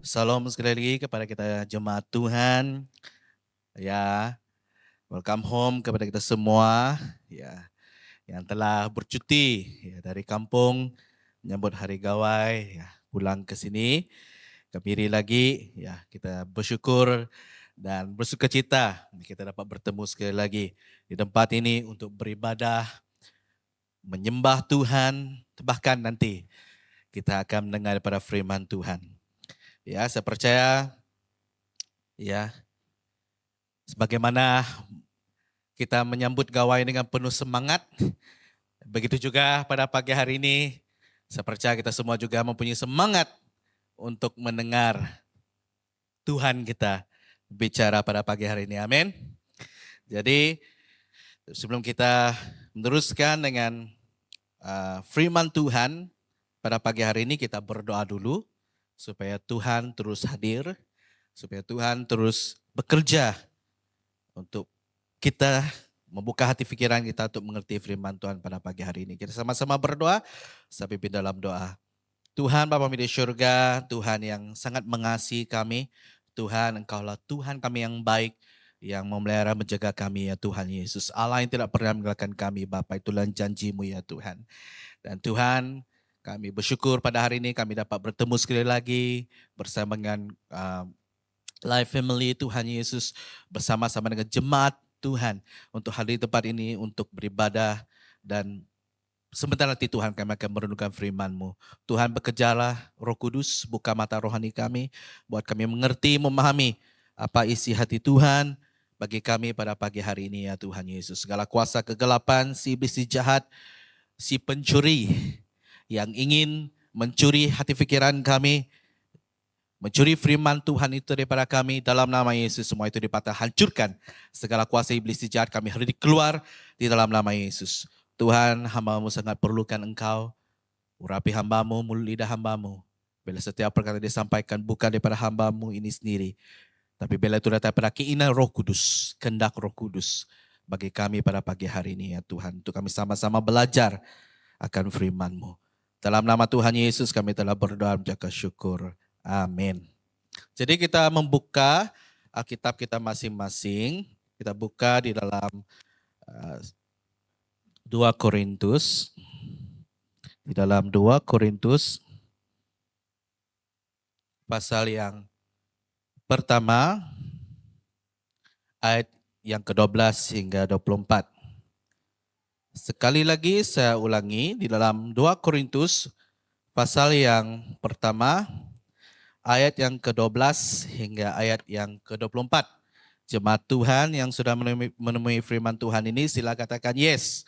Salam sekali lagi kepada kita jemaat Tuhan. Ya, welcome home kepada kita semua. Ya, yang telah bercuti ya, dari kampung menyambut hari gawai, ya, pulang ke sini. Kembali lagi, ya kita bersyukur dan bersukacita kita dapat bertemu sekali lagi di tempat ini untuk beribadah, menyembah Tuhan, bahkan nanti kita akan mendengar daripada firman Tuhan. Ya, saya percaya ya sebagaimana kita menyambut gawai dengan penuh semangat, begitu juga pada pagi hari ini, saya percaya kita semua juga mempunyai semangat untuk mendengar Tuhan kita bicara pada pagi hari ini. Amin. Jadi sebelum kita meneruskan dengan firman Tuhan pada pagi hari ini, kita berdoa dulu supaya Tuhan terus hadir, supaya Tuhan terus bekerja untuk kita membuka hati pikiran kita untuk mengerti firman Tuhan pada pagi hari ini. Kita sama-sama berdoa, saya pimpin dalam doa. Tuhan Bapa di surga, Tuhan yang sangat mengasihi kami, Tuhan Engkaulah Tuhan kami yang baik, yang memelihara menjaga kami ya Tuhan Yesus. Allah yang tidak pernah meninggalkan kami Bapa, itulah janji-Mu ya Tuhan. Dan Tuhan, kami bersyukur pada hari ini kami dapat bertemu sekali lagi bersama dengan Life Family Tuhan Yesus, bersama-sama dengan jemaat Tuhan untuk hadir di tempat ini untuk beribadah, dan sebentar nanti Tuhan kami akan merenungkan firman-Mu. Tuhan bekerjalah Roh Kudus, buka mata rohani kami, buat kami mengerti, memahami apa isi hati Tuhan bagi kami pada pagi hari ini ya Tuhan Yesus. Segala kuasa kegelapan, si iblis si jahat, si pencuri yang ingin mencuri hati pikiran kami, mencuri firman Tuhan itu daripada kami, dalam nama Yesus semua itu dipatah hancurkan. Segala kuasa iblis jahat kami harus keluar di dalam nama Yesus. Tuhan, hamba-Mu sangat perlukan Engkau. Urapi hamba-Mu, mulut lidah hamba-Mu. Bila setiap perkara disampaikan bukan daripada hamba-Mu ini sendiri, tapi bila itu datang daripada keinginan Roh Kudus, kehendak Roh Kudus bagi kami pada pagi hari ini ya Tuhan. Untuk kami sama-sama belajar akan firman-Mu. Dalam nama Tuhan Yesus kami telah berdoa mengucapkan syukur. Amin. Jadi kita membuka Alkitab kita masing-masing. Kita buka di dalam 2 Korintus. Di dalam 2 Korintus pasal yang pertama, ayat yang ke-12 hingga 24. Sekali lagi saya ulangi, di dalam 2 Korintus pasal yang pertama, ayat yang ke-12 hingga ayat yang ke-24. Jemaat Tuhan yang sudah menemui firman Tuhan ini, sila katakan yes.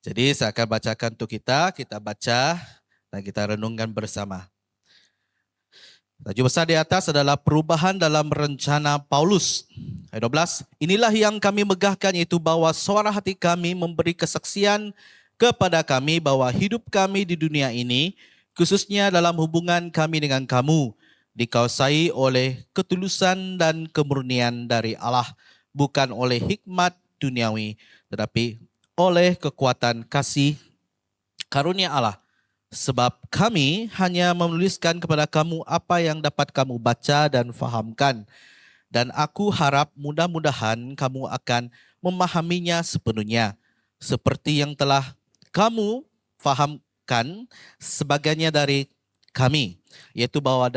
Jadi saya akan bacakan untuk kita baca dan kita renungkan bersama. Tajuk besar di atas adalah perubahan dalam rencana Paulus. Ayat 12, inilah yang kami megahkan, yaitu bahwa suara hati kami memberi kesaksian kepada kami bahwa hidup kami di dunia ini, khususnya dalam hubungan kami dengan kamu, dikuasai oleh ketulusan dan kemurnian dari Allah, bukan oleh hikmat duniawi, tetapi oleh kekuatan kasih karunia Allah. Sebab kami hanya menuliskan kepada kamu apa yang dapat kamu baca dan fahamkan. Dan aku harap mudah-mudahan kamu akan memahaminya sepenuhnya. Seperti yang telah kamu fahamkan sebagainya dari kami. Yaitu bahwa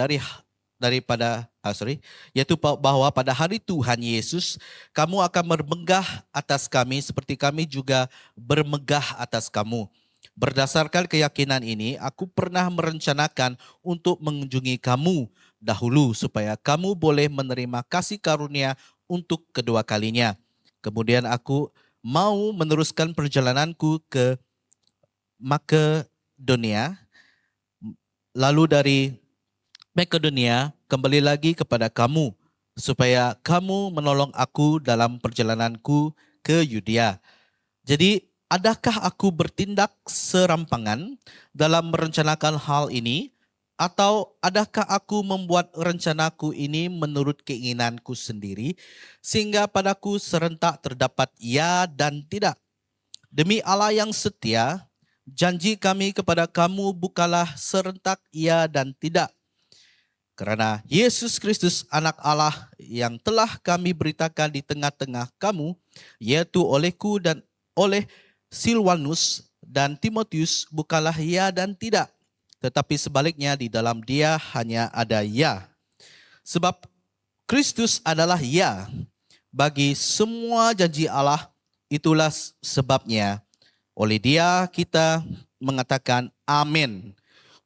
yaitu bahwa pada hari Tuhan Yesus kamu akan bermegah atas kami seperti kami juga bermegah atas kamu. Berdasarkan keyakinan ini, aku pernah merencanakan untuk mengunjungi kamu dahulu supaya kamu boleh menerima kasih karunia untuk kedua kalinya. Kemudian aku mau meneruskan perjalananku ke Makedonia, lalu dari Makedonia kembali lagi kepada kamu, supaya kamu menolong aku dalam perjalananku ke Yudea. Jadi, adakah aku bertindak serampangan dalam merencanakan hal ini, atau adakah aku membuat rencanaku ini menurut keinginanku sendiri, sehingga padaku serentak terdapat ya dan tidak? Demi Allah yang setia, janji kami kepada kamu bukanlah serentak ya dan tidak. Karena Yesus Kristus anak Allah yang telah kami beritakan di tengah-tengah kamu, yaitu olehku dan oleh Silwanus dan Timotius, bukanlah ya dan tidak, tetapi sebaliknya di dalam dia hanya ada ya. Sebab Kristus adalah ya bagi semua janji Allah, itulah sebabnya oleh dia kita mengatakan amin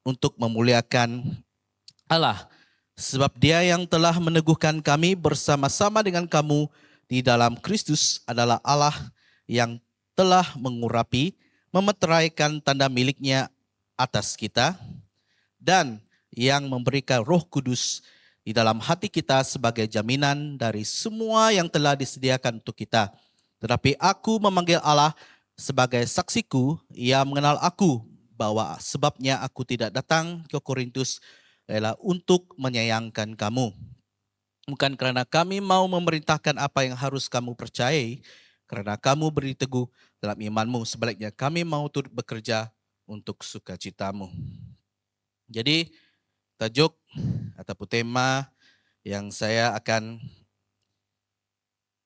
untuk memuliakan Allah. Sebab dia yang telah meneguhkan kami bersama-sama dengan kamu di dalam Kristus adalah Allah yang telah mengurapi, memeteraikan tanda miliknya atas kita, dan yang memberikan Roh Kudus di dalam hati kita sebagai jaminan dari semua yang telah disediakan untuk kita. Tetapi aku memanggil Allah sebagai saksiku, ia mengenal aku, bahwa sebabnya aku tidak datang ke Korintus ialah untuk menyayangkan kamu. Bukan karena kami mau memerintahkan apa yang harus kamu percayai, karena kamu beri teguh dalam imanmu. Sebaliknya kami mau turut bekerja untuk sukacitamu. Jadi tajuk ataupun tema yang saya akan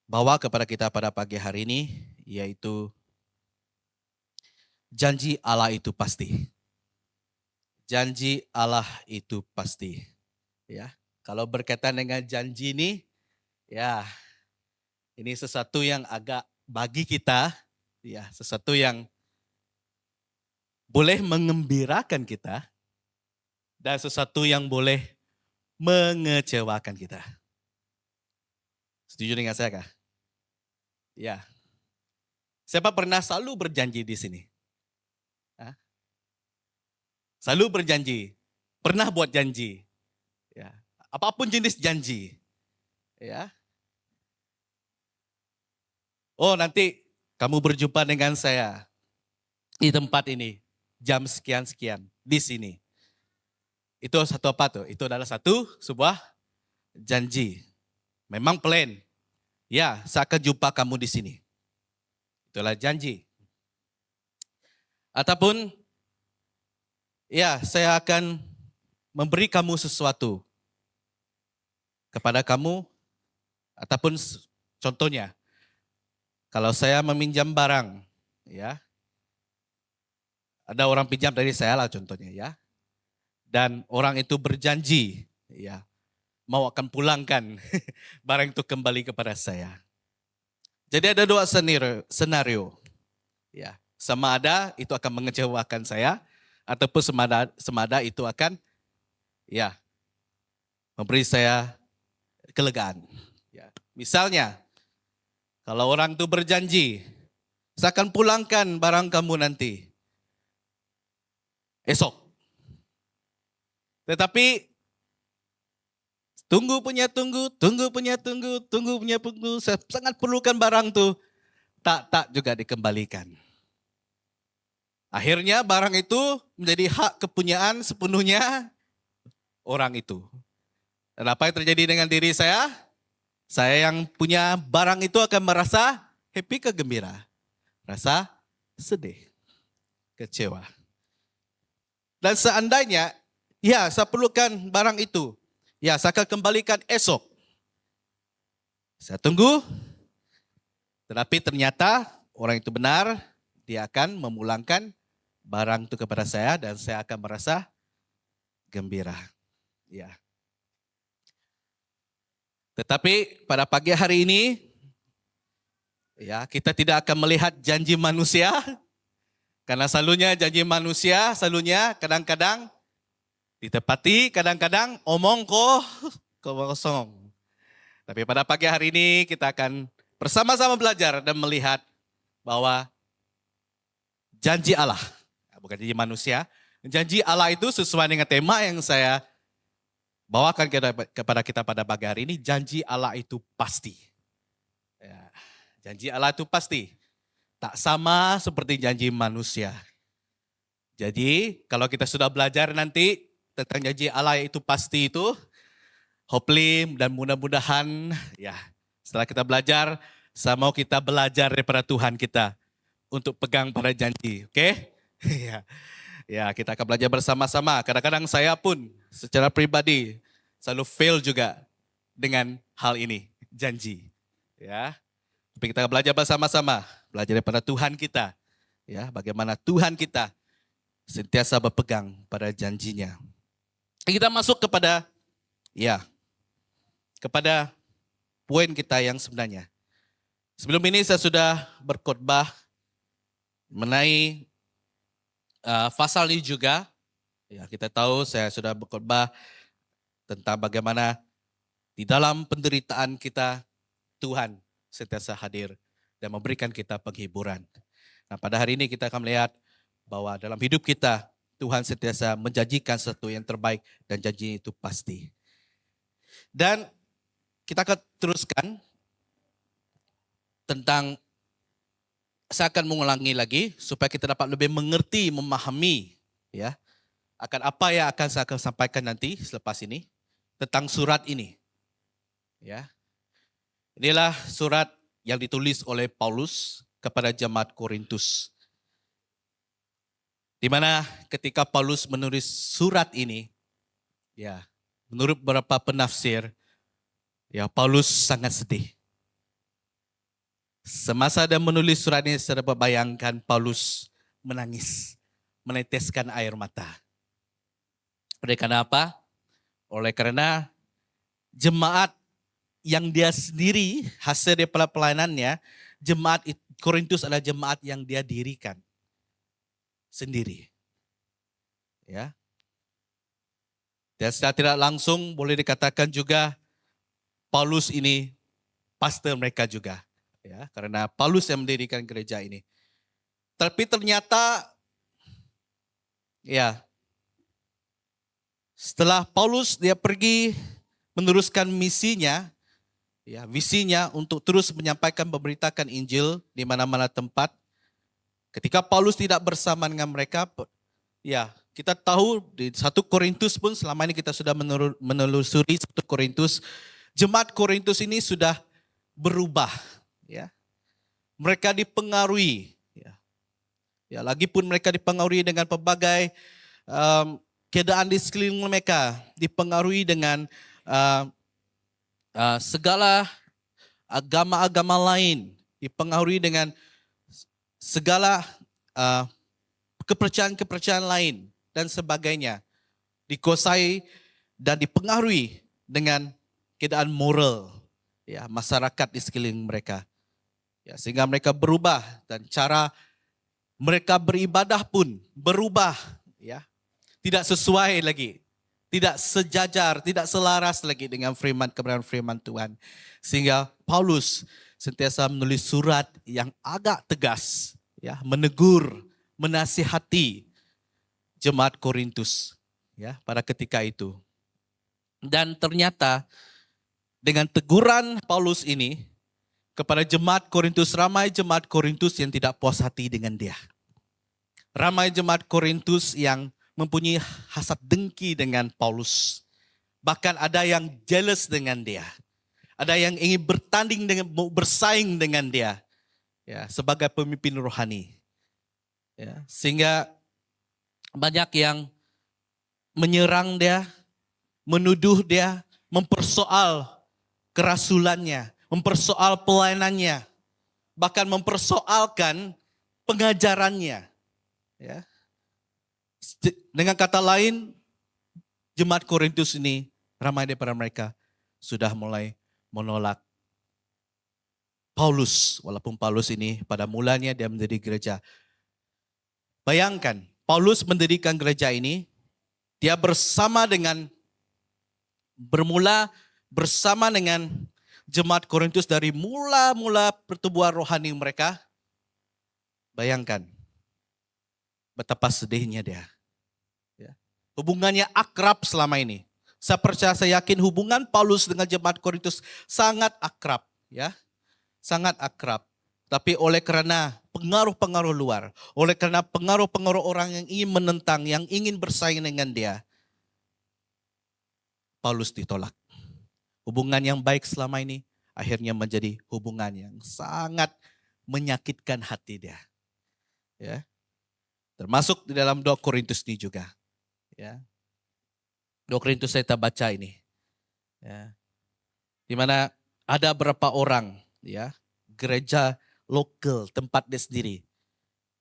bawa kepada kita pada pagi hari ini yaitu janji Allah itu pasti. Janji Allah itu pasti. Ya, kalau berkaitan dengan janji ini, ya, ini sesuatu yang agak bagi kita, ya, sesuatu yang boleh mengembirakan kita dan sesuatu yang boleh mengecewakan kita. Setuju dengan saya kah? Ya. Siapa pernah selalu berjanji di sini? Hah? Selalu berjanji, pernah buat janji, ya, apapun jenis janji, ya. Oh, nanti kamu berjumpa dengan saya di tempat ini jam sekian-sekian di sini. Itu satu apa tuh? Itu adalah sebuah janji. Memang plan. Ya, saya akan jumpa kamu di sini. Itulah janji. Ataupun ya, saya akan memberi kamu sesuatu kepada kamu, ataupun contohnya, kalau saya meminjam barang, ya, ada orang pinjam dari saya lah contohnya, ya, dan orang itu berjanji, ya, mau akan pulangkan barang itu kembali kepada saya. Jadi ada dua senario, ya, sama ada itu akan mengecewakan saya, ataupun semada itu akan ya memberi saya kelegaan. Ya. Misalnya, kalau orang itu berjanji, saya akan pulangkan barang kamu nanti esok. Tetapi tunggu punya tunggu, saya sangat perlukan barang tuh, tak juga dikembalikan. Akhirnya barang itu menjadi hak kepunyaan sepenuhnya orang itu. Dan apa yang terjadi dengan diri saya? Saya yang punya barang itu akan merasa happy ke gembira. Rasa sedih, kecewa. Dan seandainya, ya saya perlukan barang itu. Ya saya akan kembalikan esok. Saya tunggu. Tetapi ternyata orang itu benar, dia akan memulangkan barang itu kepada saya dan saya akan merasa gembira. Ya. Tetapi pada pagi hari ini, ya, kita tidak akan melihat janji manusia, karena selalunya janji manusia, selalunya kadang-kadang ditepati, kadang-kadang omong kosong. Tapi pada pagi hari ini kita akan bersama-sama belajar dan melihat bahwa janji Allah, bukan janji manusia, janji Allah itu sesuai dengan tema yang saya bawakan kepada kita pada pagi hari ini, janji Allah itu pasti. Ya, janji Allah itu pasti. Tak sama seperti janji manusia. Jadi kalau kita sudah belajar nanti tentang janji Allah itu pasti itu, hopefully dan mudah-mudahan ya setelah kita belajar, saya mau kita belajar daripada Tuhan kita untuk pegang pada janji, oke? Ya, kita akan belajar bersama-sama. Kadang-kadang saya pun secara pribadi, selalu fail juga dengan hal ini, janji. Ya, tapi kita belajar bersama-sama, belajar daripada Tuhan kita. Ya, bagaimana Tuhan kita sentiasa berpegang pada janjinya. Kita masuk kepada kepada poin kita yang sebenarnya. Sebelum ini saya sudah berkhotbah mengenai pasal ini juga. Ya, kita tahu saya sudah berkhotbah tentang bagaimana di dalam penderitaan kita Tuhan sentiasa hadir dan memberikan kita penghiburan. Nah, pada hari ini kita akan melihat bahwa dalam hidup kita Tuhan sentiasa menjanjikan sesuatu yang terbaik dan janji itu pasti. Dan kita akan teruskan tentang, saya akan mengulangi lagi supaya kita dapat lebih mengerti, memahami ya akan apa yang akan saya sampaikan nanti selepas ini tentang surat ini. Ya. Inilah surat yang ditulis oleh Paulus kepada jemaat Korintus. Di mana ketika Paulus menulis surat ini, ya, menurut beberapa penafsir, ya Paulus sangat sedih. Semasa dia menulis surat ini, saya dapat bayangkan Paulus menangis, meneteskan air mata. Oleh karena apa? Oleh karena jemaat yang dia sendiri, hasil daripada pelayanannya, jemaat Korintus adalah jemaat yang dia dirikan sendiri. Ya. Dan secara tidak langsung boleh dikatakan juga Paulus ini pastor mereka juga, ya, karena Paulus yang mendirikan gereja ini. Tapi ternyata, ya, setelah Paulus dia pergi meneruskan misinya, ya, visinya untuk terus menyampaikan, memberitakan Injil di mana-mana tempat. Ketika Paulus tidak bersama dengan mereka, ya, kita tahu di 1 Korintus pun selama ini kita sudah menelusuri 1 Korintus. Jemaat Korintus ini sudah berubah, ya. Mereka dipengaruhi, ya. Ya, lagipun mereka dipengaruhi dengan pelbagai keadaan di sekeliling mereka, dipengaruhi dengan segala agama-agama lain, dipengaruhi dengan segala kepercayaan-kepercayaan lain dan sebagainya, dikuasai dan dipengaruhi dengan keadaan moral, ya, masyarakat di sekeliling mereka, ya, sehingga mereka berubah dan cara mereka beribadah pun berubah, ya, tidak sesuai lagi, tidak sejajar, tidak selaras lagi dengan kebenaran firman Tuhan, sehingga Paulus sentiasa menulis surat yang agak tegas, ya, menegur, menasihati jemaat Korintus, ya, pada ketika itu. Dan ternyata dengan teguran Paulus ini kepada jemaat Korintus, ramai jemaat Korintus yang tidak puas hati dengan dia. Ramai jemaat Korintus yang mempunyai hasad dengki dengan Paulus. Bahkan ada yang jealous dengan dia. Ada yang ingin bertanding dengan, bersaing dengan dia, ya, sebagai pemimpin rohani. Ya, sehingga banyak yang menyerang dia, menuduh dia, mempersoal kerasulannya, mempersoal pelayanannya, bahkan mempersoalkan pengajarannya. Ya. Dengan kata lain, jemaat Korintus ini, ramai daripada mereka sudah mulai menolak Paulus, walaupun Paulus ini pada mulanya dia mendirikan gereja. Bayangkan, Paulus mendirikan gereja ini, dia bermula bersama dengan jemaat Korintus dari mula-mula pertumbuhan rohani mereka. Bayangkan betapa sedihnya dia. Ya. Hubungannya akrab selama ini. Saya percaya, saya yakin hubungan Paulus dengan jemaat Korintus sangat akrab, ya, sangat akrab. Tapi oleh karena pengaruh-pengaruh luar, oleh karena pengaruh-pengaruh orang yang ingin menentang, yang ingin bersaing dengan dia, Paulus ditolak. Hubungan yang baik selama ini akhirnya menjadi hubungan yang sangat menyakitkan hati dia. Ya. Termasuk di dalam 2 Korintus ini juga. Ya. 2 Korintus saya baca ini. Ya. Di mana ada berapa orang, ya, gereja lokal tempat dia sendiri.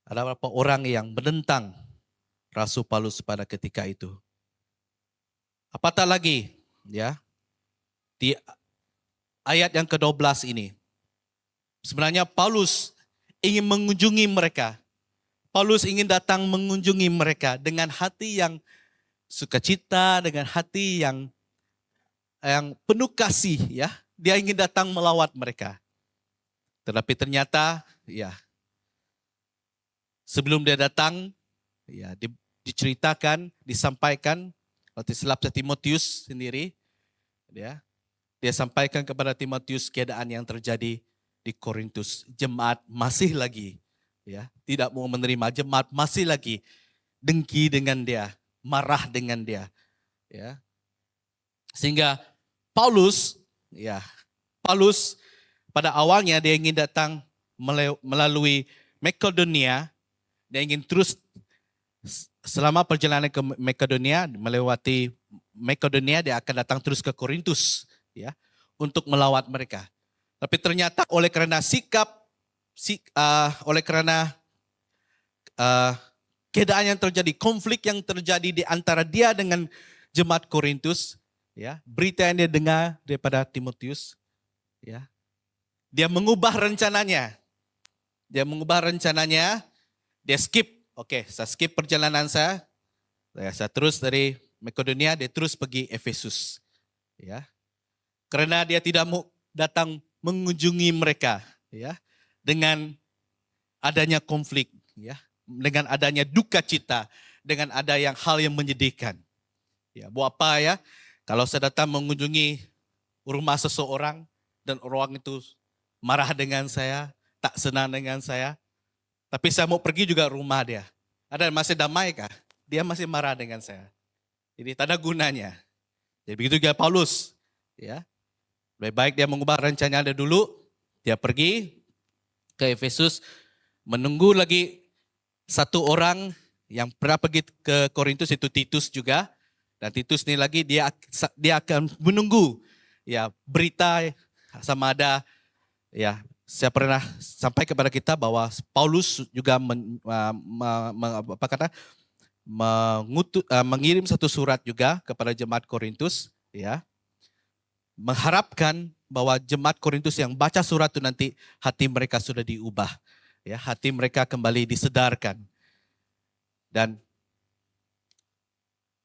Ada berapa orang yang menentang Rasul Paulus pada ketika itu. Apatah lagi, ya, di ayat yang ke-12 ini. Sebenarnya Paulus ingin mengunjungi mereka. Paulus ingin datang mengunjungi mereka dengan hati yang sukacita, dengan hati yang penuh kasih, ya. Dia ingin datang melawat mereka. Tetapi ternyata, ya, sebelum dia datang, ya, diceritakan, disampaikan oleh silap Timotius sendiri, ya, dia sampaikan kepada Timotius keadaan yang terjadi di Korintus. Jemaat masih lagi, ya, tidak mau menerima. Jemaat masih lagi dengki dengan dia, marah dengan dia, ya. Sehingga Paulus pada awalnya dia ingin datang melalui Makedonia. Dia ingin terus selama perjalanan ke Makedonia, melewati Makedonia, dia akan datang terus ke Korintus, ya, untuk melawat mereka. Tapi ternyata oleh karena keadaan yang terjadi, konflik yang terjadi di antara dia dengan jemaat Korintus, ya, berita yang dia dengar daripada Timotius, ya, dia mengubah rencananya. Dia skip. Oke, saya skip perjalanan saya. Saya terus dari Makedonia, dia terus pergi Efesus, ya. Karena dia tidak mau datang mengunjungi mereka, ya, dengan adanya konflik, ya, dengan adanya duka cita, dengan ada hal yang menyedihkan. Ya, buat apa, ya? Kalau saya datang mengunjungi rumah seseorang dan orang itu marah dengan saya, tak senang dengan saya, tapi saya mau pergi juga rumah dia. Ada masih damai kah? Dia masih marah dengan saya. Jadi tak ada gunanya. Jadi begitu juga Paulus, ya. Lebih baik dia mengubah rencananya dulu, dia pergi ke Efesus, menunggu lagi satu orang yang pernah pergi ke Korintus, itu Titus juga. Dan Titus ini lagi dia akan menunggu, ya, berita sama ada, ya, saya pernah sampai kepada kita bahwa Paulus juga mengirim satu surat juga kepada jemaat Korintus, ya, mengharapkan bahwa jemaat Korintus yang baca surat itu nanti hati mereka sudah diubah, ya, hati mereka kembali disedarkan. Dan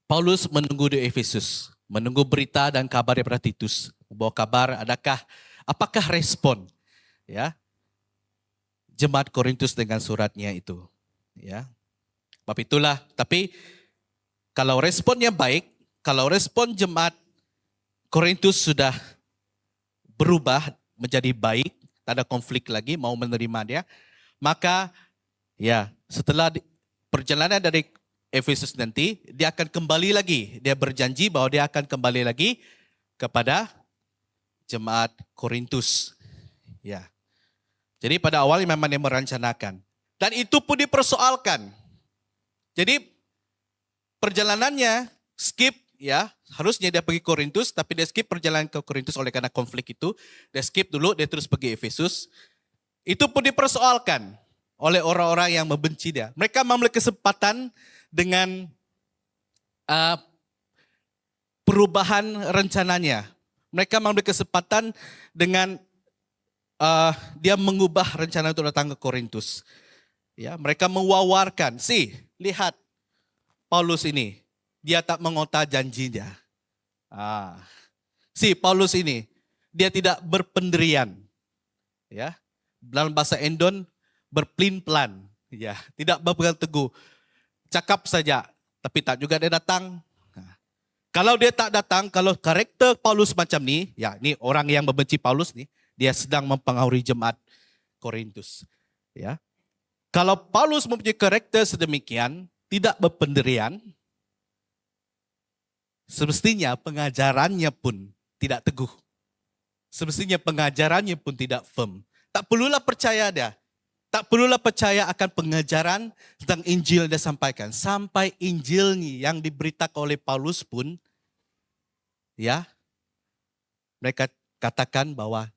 Paulus menunggu di Efesus, menunggu berita dan kabar daripada Titus, bahwa kabar apakah respon, ya, jemaat Korintus dengan suratnya itu, ya. Sebab itulah, tapi kalau responnya baik, kalau respon jemaat Korintus sudah berubah menjadi baik, tak ada konflik lagi, mau menerima dia, maka, ya, setelah perjalanan dari Efesus nanti, dia akan kembali lagi, dia berjanji bahwa dia akan kembali lagi kepada jemaat Korintus, ya. Jadi pada awalnya memang dia merencanakan, dan itu pun dipersoalkan. Jadi perjalanannya skip, ya, harusnya dia pergi Korintus, tapi dia skip perjalanan ke Korintus oleh karena konflik itu. Dia skip dulu, dia terus pergi Efesus. Itu pun dipersoalkan oleh orang-orang yang membenci dia. Mereka memiliki kesempatan dengan perubahan rencananya. Mereka memiliki kesempatan dengan dia mengubah rencana untuk datang ke Korintus. Ya, mereka mewawarkan, lihat Paulus ini, dia tak mengota janjinya. Paulus ini, dia tidak berpendirian. Ya, dalam bahasa Endon, berplin-plan. Ya, tidak berpegang teguh. Cakap saja, tapi tak juga dia datang. Kalau dia tak datang, kalau karakter Paulus macam ni, ya, ini orang yang membenci Paulus nih, dia sedang mempengaruhi jemaat Korintus. Ya, kalau Paulus mempunyai karakter sedemikian, tidak berpendirian, semestinya pengajarannya pun tidak teguh. Semestinya pengajarannya pun tidak firm. Tak perlulah percaya dia. Tak perlulah percaya akan pengajaran tentang Injil dia sampaikan. Sampai Injilnya yang diberitakan oleh Paulus pun, ya, mereka katakan bahwa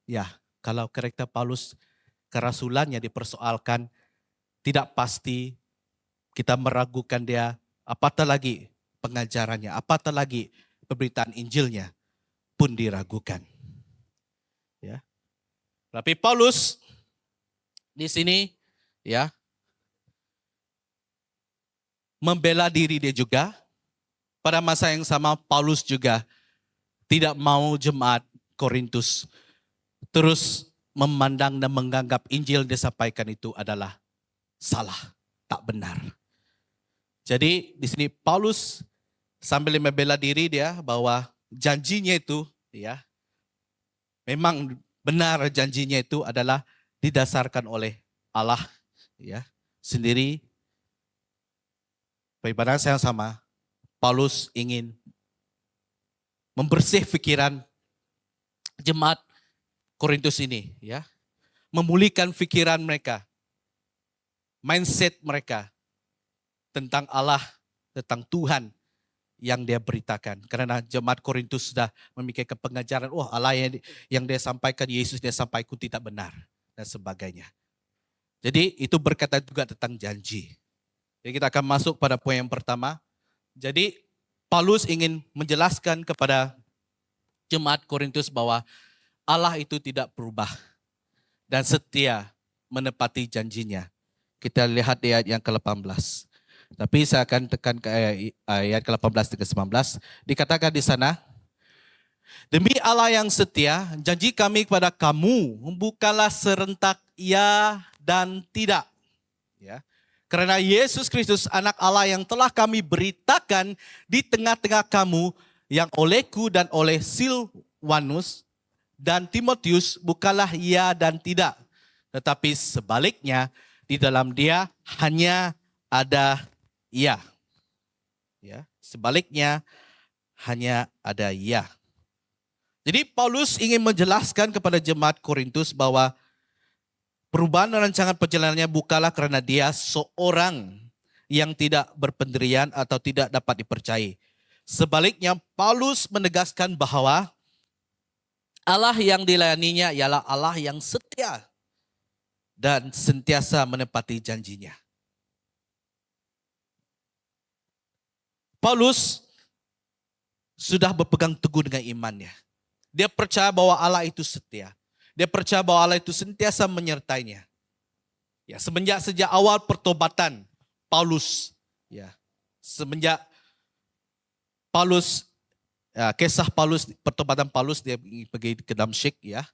ya, kalau karakter Paulus kerasulannya dipersoalkan, tidak pasti kita meragukan dia, apatah lagi pengajarannya, apatah lagi pemberitaan Injilnya pun diragukan. Ya. Tapi Paulus di sini ya membela diri dia juga. Pada masa yang sama Paulus juga tidak mau jemaat Korintus terus memandang dan menganggap Injil yang disampaikan itu adalah salah, tak benar. Jadi di sini Paulus sambil membela diri dia bahwa janjinya itu ya memang benar, janjinya itu adalah didasarkan oleh Allah ya sendiri. Pada masa yang sama Paulus ingin membersih pikiran jemaat Korintus ini ya, memulihkan pikiran mereka, mindset mereka tentang Allah, tentang Tuhan yang dia beritakan. Karena jemaat Korintus sudah memikirkan pengajaran, Allah yang dia sampaikan, Yesus dia sampaikan tidak benar dan sebagainya. Jadi itu berkaitan juga tentang janji. Jadi kita akan masuk pada poin yang pertama. Jadi Paulus ingin menjelaskan kepada jemaat Korintus bahwa Allah itu tidak berubah dan setia menepati janjinya. Kita lihat di ayat yang ke-18. Tapi saya akan tekan ke ayat ke-18 dan ke-19. Dikatakan di sana, demi Allah yang setia, janji kami kepada kamu bukanlah serentak ya dan tidak. Ya. Karena Yesus Kristus anak Allah yang telah kami beritakan di tengah-tengah kamu, yang olehku dan oleh Silwanus dan Timotius bukanlah ya dan tidak. Tetapi sebaliknya di dalam dia hanya ada ya. Ya, sebaliknya hanya ada ya. Jadi Paulus ingin menjelaskan kepada jemaat Korintus bahwa perubahan rancangan perjalanannya bukanlah karena dia seorang yang tidak berpendirian atau tidak dapat dipercayai. Sebaliknya Paulus menegaskan bahwa Allah yang dilayaninya ialah Allah yang setia dan sentiasa menepati janjinya. Paulus sudah berpegang teguh dengan imannya. Dia percaya bahwa Allah itu setia. Dia percaya bahwa Allah itu sentiasa menyertainya. Ya, sejak awal pertobatan Paulus, ya, semenjak Paulus, ya, kisah Paulus, pertobatan Paulus, dia pergi ke Damsyik, ya,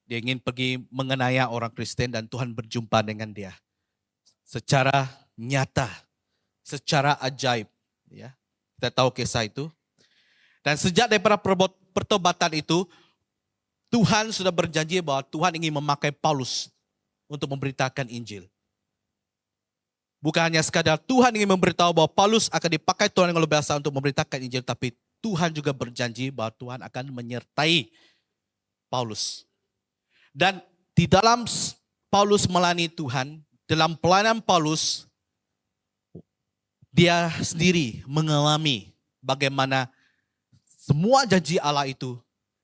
dia ingin pergi mengenaya orang Kristen dan Tuhan berjumpa dengan dia secara nyata, secara ajaib, ya. Kita tahu kisah itu. Dan sejak daripada pertobatan itu, Tuhan sudah berjanji bahwa Tuhan ingin memakai Paulus untuk memberitakan Injil. Bukan hanya sekadar Tuhan ingin memberitahu bahwa Paulus akan dipakai Tuhan yang luar biasa untuk memberitakan Injil, tapi Tuhan juga berjanji bahwa Tuhan akan menyertai Paulus. Dan di dalam Paulus melayani Tuhan, dalam pelayanan Paulus, dia sendiri mengalami bagaimana semua janji Allah itu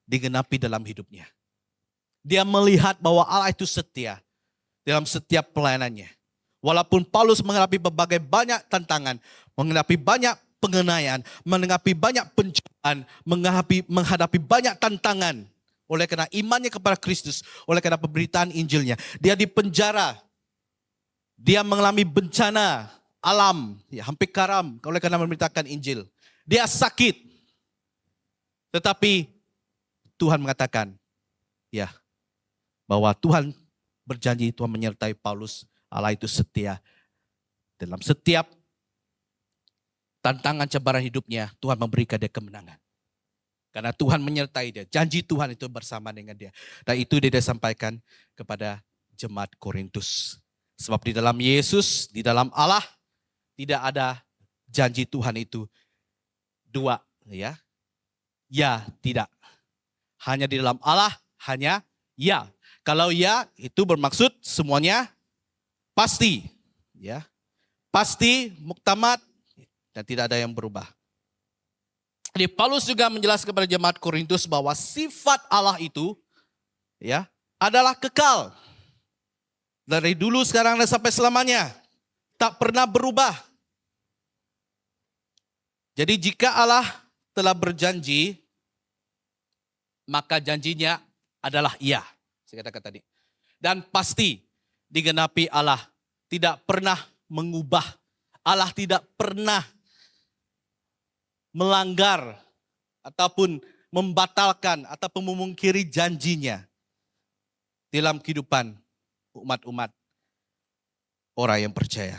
digenapi dalam hidupnya. Dia melihat bahwa Allah itu setia dalam setiap pelayanannya. Walaupun Paulus menghadapi berbagai banyak tantangan, menghadapi banyak pengenaian, menghadapi banyak pencobaan, menghadapi banyak tantangan. Oleh karena imannya kepada Kristus, oleh karena pemberitaan Injilnya. Dia dipenjara, dia mengalami bencana alam, ya, hampir karam oleh karena memberitakan Injil. Dia sakit, tetapi Tuhan mengatakan, ya, bahwa Tuhan berjanji, Tuhan menyertai Paulus. Allah itu setia. Dalam setiap tantangan cabaran hidupnya, Tuhan memberikan dia kemenangan. Karena Tuhan menyertai dia. Janji Tuhan itu bersama dengan dia. Dan itu dia sampaikan kepada jemaat Korintus. Sebab di dalam Yesus, di dalam Allah, tidak ada janji Tuhan itu dua. Ya, tidak. Hanya di dalam Allah, hanya ya. Kalau ya, itu bermaksud semuanya pasti. Ya, pasti, muktamad, dan tidak ada yang berubah. Jadi Paulus juga menjelaskan kepada jemaat Korintus bahwa sifat Allah itu ya adalah kekal. Dari dulu, sekarang, dan sampai selamanya. Tak pernah berubah. Jadi jika Allah telah berjanji, maka janjinya adalah iya. Saya katakan tadi. Dan pasti digenapi Allah. Tidak pernah mengubah. Allah tidak pernah melanggar ataupun membatalkan ataupun memungkiri janjinya dalam kehidupan umat-umat orang yang percaya.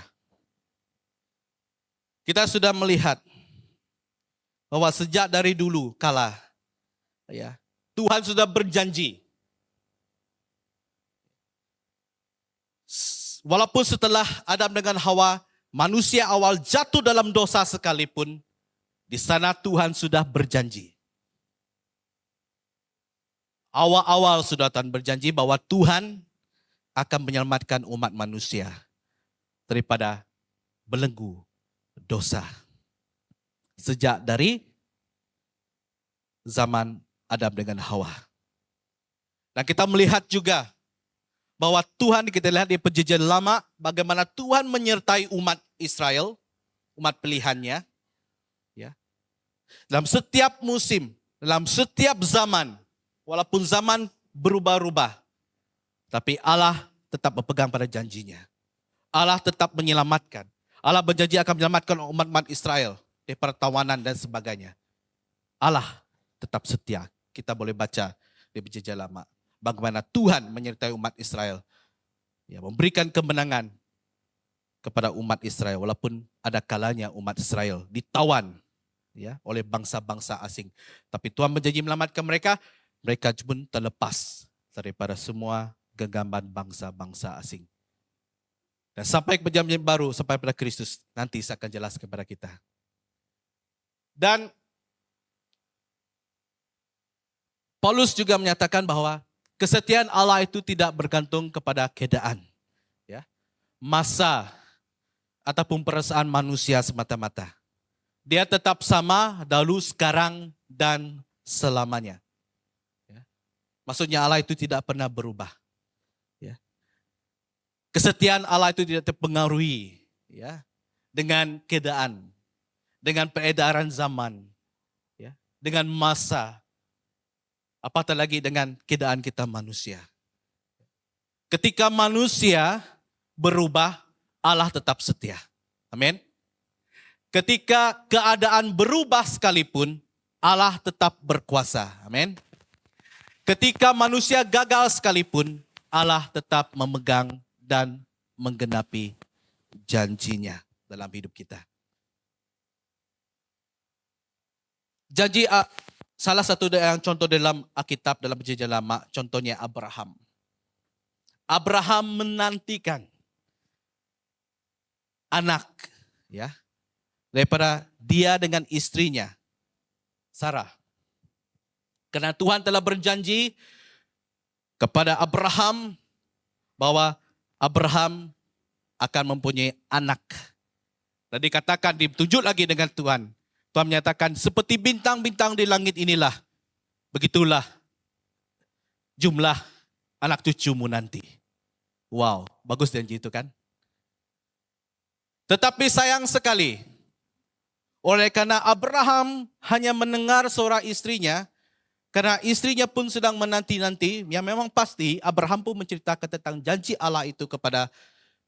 Kita sudah melihat bahwa sejak dari dulu kala ya, Tuhan sudah berjanji. Walaupun setelah Adam dengan Hawa, manusia awal jatuh dalam dosa sekalipun, di sana Tuhan sudah berjanji. Awal-awal sudah Tuhan berjanji bahwa Tuhan akan menyelamatkan umat manusia daripada belenggu dosa. Sejak dari zaman Adam dengan Hawa. Dan kita melihat juga bahwa Tuhan, kita lihat di perjanjian lama, bagaimana Tuhan menyertai umat Israel, umat pilihannya. Ya. Dalam setiap musim, dalam setiap zaman, walaupun zaman berubah-ubah, tapi Allah tetap berpegang pada janjinya. Allah tetap menyelamatkan. Allah berjanji akan menyelamatkan umat-umat Israel dari pertawanan dan sebagainya. Allah tetap setia. Kita boleh baca di perjanjian lama. Bagaimana Tuhan menyertai umat Israel. Ya, memberikan kemenangan kepada umat Israel. Walaupun ada kalanya umat Israel ditawan ya, oleh bangsa-bangsa asing. Tapi Tuhan berjanji menyelamatkan mereka. Mereka pun terlepas daripada semua genggaman bangsa-bangsa asing. Dan sampai ke perjanjian baru, sampai pada Kristus, nanti saya akan jelaskan kepada kita. Dan Paulus juga menyatakan bahwa kesetiaan Allah itu tidak bergantung kepada keadaan, ya, masa ataupun perasaan manusia semata-mata. Dia tetap sama dahulu, sekarang, dan selamanya. Ya. Maksudnya Allah itu tidak pernah berubah. Ya. Kesetiaan Allah itu tidak terpengaruhi ya, dengan keadaan, dengan peredaran zaman, ya, dengan masa, apatah lagi dengan keadaan kita manusia. Ketika manusia berubah, Allah tetap setia. Amin. Ketika keadaan berubah sekalipun, Allah tetap berkuasa. Amin. Ketika manusia gagal sekalipun, Allah tetap memegang dan menggenapi janjinya dalam hidup kita. Janji salah satu yang contoh dalam Alkitab, dalam perjanjian lama, contohnya Abraham. Abraham menantikan anak, ya, daripada dia dengan istrinya, Sarah. Karena Tuhan telah berjanji kepada Abraham bahwa Abraham akan mempunyai anak. Dan dikatakan, ditunjuk lagi dengan Tuhan. Tuhan menyatakan, seperti bintang-bintang di langit inilah, begitulah jumlah anak cucumu nanti. Wow, bagus janji itu kan? Tetapi sayang sekali, oleh karena Abraham hanya mendengar suara istrinya, karena istrinya pun sedang menanti-nanti, yang memang pasti Abraham pun menceritakan tentang janji Allah itu kepada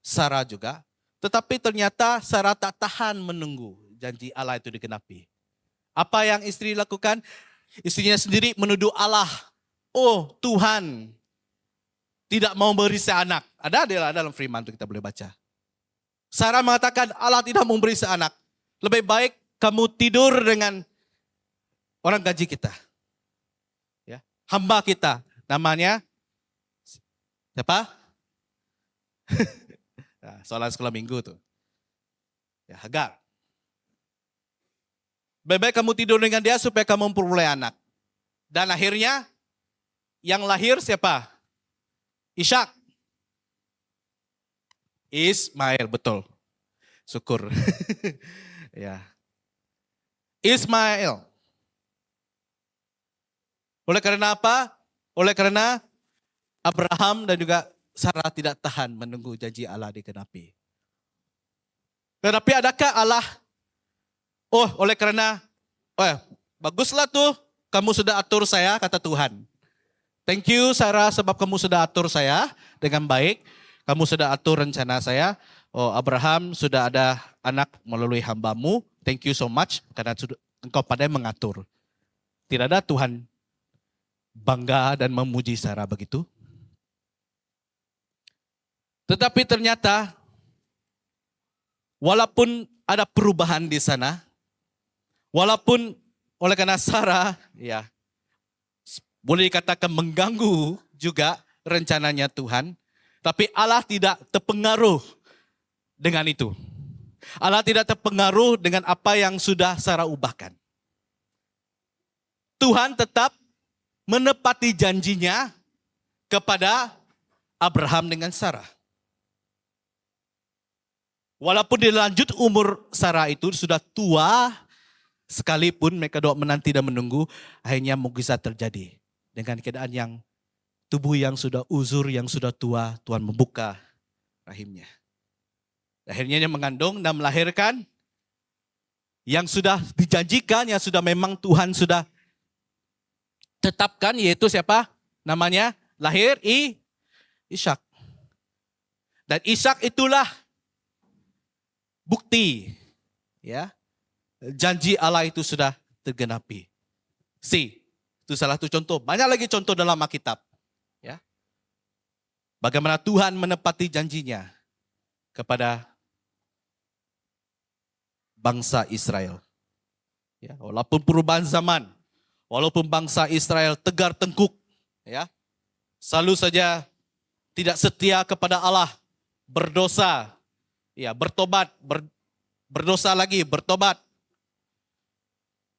Sarah juga. Tetapi ternyata Sarah tak tahan menunggu janji Allah itu digenapi. Apa yang istri lakukan? Istrinya sendiri menuduh Allah. Oh Tuhan, tidak mau beri seanak. Ada dalam firman itu kita boleh baca. Sarah mengatakan Allah tidak mau beri seanak. Lebih baik kamu tidur dengan orang gaji kita. Ya, hamba kita. Namanya siapa? Nah, soalan sekolah minggu tuh. Ya, Hagar. Lebih baik kamu tidur dengan dia supaya kamu memperoleh anak. Dan akhirnya yang lahir siapa? Ishak. Ismail, betul. Syukur. Ya. Ismail. Oleh karena apa? Oleh karena Abraham dan juga Sarah tidak tahan menunggu janji Allah digenapi. Tetapi adakah Allah, oleh karena, baguslah tuh kamu sudah atur saya, kata Tuhan. Thank you Sarah sebab kamu sudah atur saya dengan baik. Kamu sudah atur rencana saya. Abraham sudah ada anak melalui hambamu. Thank you so much karena engkau pandai mengatur. Tidak ada Tuhan bangga dan memuji Sarah begitu. Tetapi ternyata walaupun ada perubahan di sana, walaupun oleh karena Sarah boleh dikatakan mengganggu juga rencananya Tuhan, tapi Allah tidak terpengaruh dengan itu. Allah tidak terpengaruh dengan apa yang sudah Sarah ubahkan. Tuhan tetap menepati janjinya kepada Abraham dengan Sarah. Walaupun di lanjut umur Sarah itu sudah tua, sekalipun mereka doa menanti dan menunggu, akhirnya mukjizat terjadi. Dengan keadaan yang tubuh yang sudah uzur, yang sudah tua, Tuhan membuka rahimnya. Akhirnya dia mengandung dan melahirkan yang sudah dijanjikan, yang sudah memang Tuhan sudah tetapkan, yaitu siapa? Namanya lahir Ishak. Dan Ishak itulah bukti, janji Allah itu sudah tergenapi. Itu salah satu contoh. Banyak lagi contoh dalam Alkitab. Bagaimana Tuhan menepati janjinya kepada bangsa Israel. Walaupun perubahan zaman, walaupun bangsa Israel tegar tengkuk, selalu saja tidak setia kepada Allah, berdosa, bertobat, berdosa lagi, bertobat.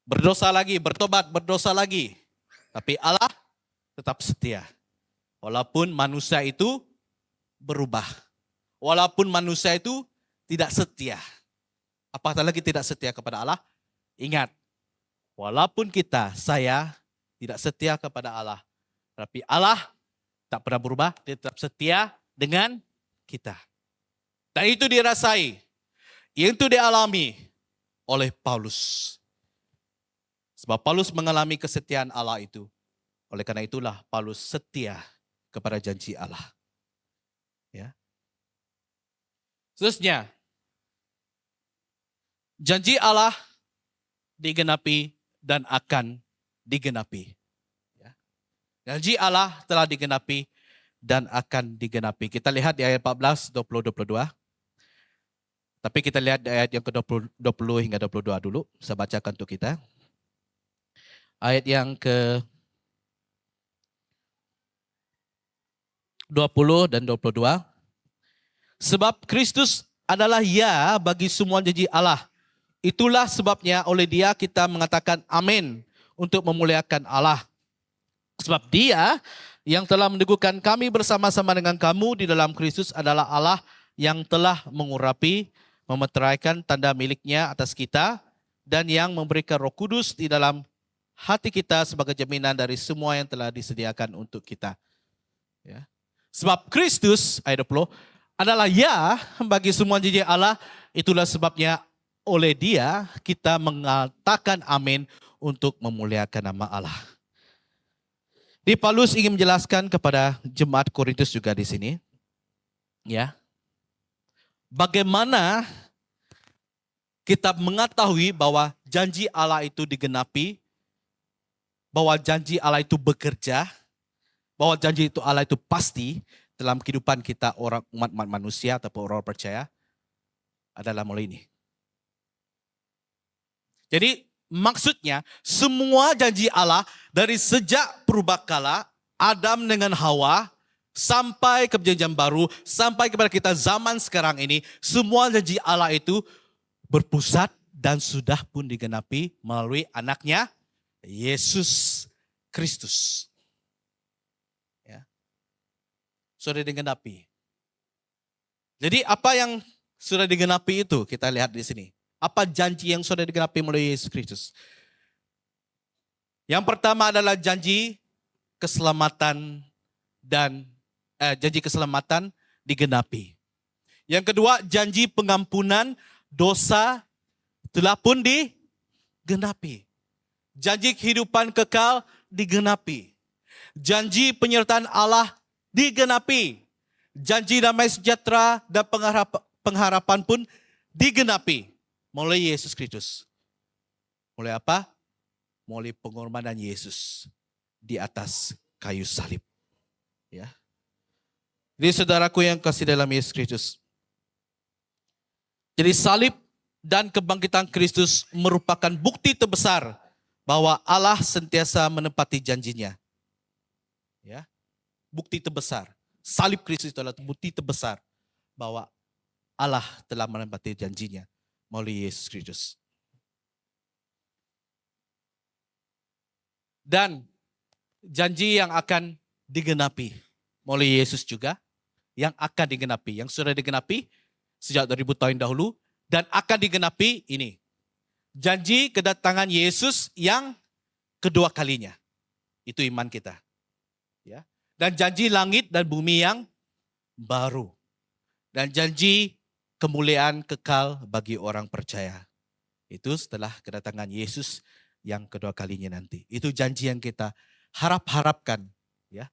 Berdosa lagi, bertobat, berdosa lagi. Tapi Allah tetap setia. Walaupun manusia itu berubah. Walaupun manusia itu tidak setia. Apatah lagi tidak setia kepada Allah. Ingat, walaupun saya tidak setia kepada Allah. Tapi Allah tak pernah berubah, dia tetap setia dengan kita. Dan itu dirasai, itu dialami oleh Paulus. Sebab Paulus mengalami kesetiaan Allah itu. Oleh karena itulah Paulus setia kepada janji Allah. Seterusnya, janji Allah digenapi dan akan digenapi. Janji Allah telah digenapi dan akan digenapi. Kita lihat di ayat 14, 20, 22. Tapi kita lihat di ayat yang ke-20 hingga 22 dulu. Saya bacakan untuk kita. Ayat yang ke-20 dan 22. Sebab Kristus adalah ya bagi semua janji Allah. Itulah sebabnya oleh dia kita mengatakan amin untuk memuliakan Allah. Sebab dia yang telah meneguhkan kami bersama-sama dengan kamu di dalam Kristus adalah Allah yang telah mengurapi, memeteraikan tanda miliknya atas kita dan yang memberikan Roh Kudus di dalam hati kita sebagai jaminan dari semua yang telah disediakan untuk kita. Sebab Kristus, ayat 20, adalah ya bagi semua janji Allah. Itulah sebabnya oleh dia kita mengatakan amin untuk memuliakan nama Allah. Di Paulus ingin menjelaskan kepada jemaat Korintus juga di sini. Bagaimana kita mengetahui bahwa janji Allah itu digenapi, bahwa janji Allah itu bekerja, bahwa janji itu Allah itu pasti dalam kehidupan kita orang umat manusia ataupun orang percaya adalah mulai ini. Jadi maksudnya semua janji Allah dari sejak purbakala Adam dengan Hawa sampai ke perjanjian baru, sampai kepada kita zaman sekarang ini, semua janji Allah itu berpusat dan sudah pun digenapi melalui anaknya Yesus Kristus. Sudah digenapi. Jadi apa yang sudah digenapi itu kita lihat di sini. Apa janji yang sudah digenapi melalui Yesus Kristus? Yang pertama adalah janji keselamatan dan janji keselamatan digenapi. Yang kedua, janji pengampunan dosa telah pun digenapi. Janji kehidupan kekal digenapi. Janji penyertaan Allah digenapi. Janji damai sejahtera dan pengharapan pun digenapi melalui Yesus Kristus. Mulai apa? Mulai pengorbanan Yesus di atas kayu salib. Ya. Jadi saudaraku yang kasih dalam Yesus Kristus. Jadi salib dan kebangkitan Kristus merupakan bukti terbesar bahwa Allah sentiasa menepati janjinya. Ya. Bukti terbesar. Salib Kristus itu adalah bukti terbesar bahwa Allah telah menepati janjinya melalui Yesus Kristus. Dan janji yang akan digenapi melalui Yesus juga, yang akan digenapi, yang sudah digenapi sejak 2000 tahun dahulu, dan akan digenapi ini. Janji kedatangan Yesus yang kedua kalinya. Itu iman kita. Ya. Dan janji langit dan bumi yang baru. Dan janji kemuliaan kekal bagi orang percaya. Itu setelah kedatangan Yesus yang kedua kalinya nanti. Itu janji yang kita harapkan. Ya.